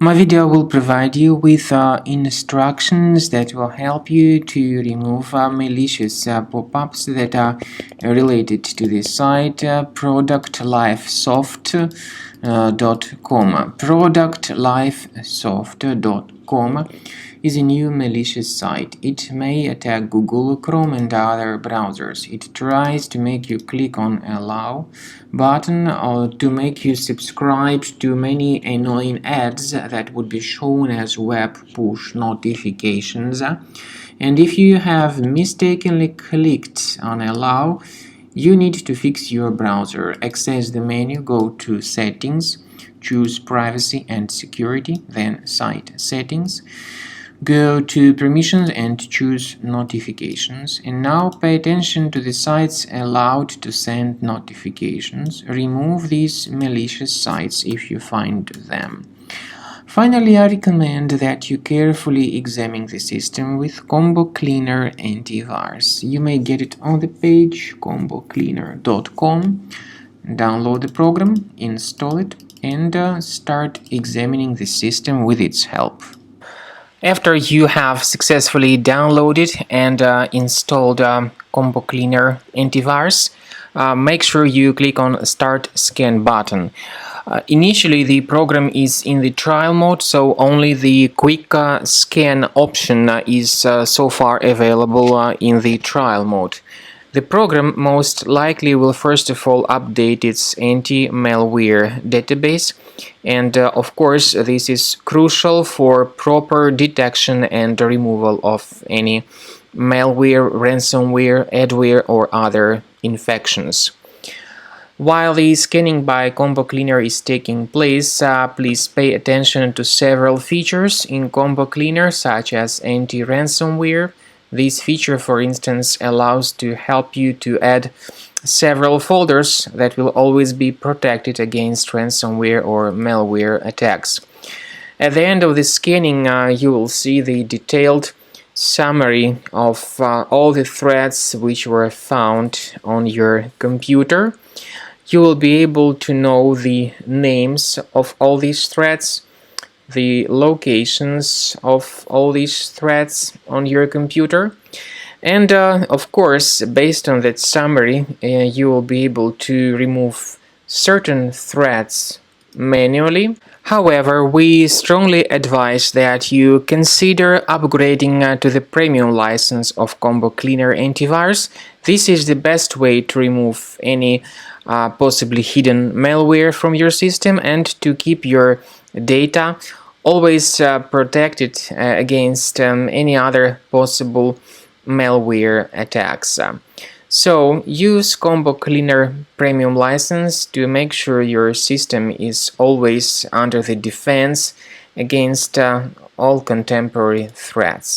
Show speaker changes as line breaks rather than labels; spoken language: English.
My video will provide you with instructions that will help you to remove malicious pop-ups that are related to the site productlifesoft.com. Productlifesoft.com is a new malicious site. It may attack Google Chrome and other browsers. It tries to make you click on Allow button or to make you subscribe to many annoying ads that would be shown as web push notifications. And if you have mistakenly clicked on Allow, you need to fix your browser. Access the menu, go to Settings, choose Privacy and Security, then Site Settings. Go to Permissions and choose Notifications. And now pay attention to the sites allowed to send notifications. Remove these malicious sites if you find them. Finally, I recommend that you carefully examine the system with Combo Cleaner Antivirus. You may get it on the page combocleaner.com. Download the program, install it, and start examining the system with its help. After you have successfully downloaded and installed Combo Cleaner Antivirus, make sure you click on Start Scan button. Initially, the program is in the trial mode, so only the quick scan option is so far available in the trial mode. The program most likely will first of all update its anti-malware database, and of course this is crucial for proper detection and removal of any malware, ransomware, adware or other infections. While the scanning by Combo Cleaner is taking place, please pay attention to several features in Combo Cleaner, such as anti-ransomware. This feature, for instance, allows to help you to add several folders that will always be protected against ransomware or malware attacks. At the end of the scanning, you will see the detailed summary of all the threads which were found on your computer. You will be able to know the names of all these threads, the locations of all these threads on your computer, and of course, based on that summary, you will be able to remove certain threads manually. However, we strongly advise that you consider upgrading to the premium license of Combo Cleaner Antivirus. This is the best way to remove any possibly hidden malware from your system and to keep your data always protected against any other possible malware attacks. So use Combo Cleaner Premium license to make sure your system is always under the defense against all contemporary threats.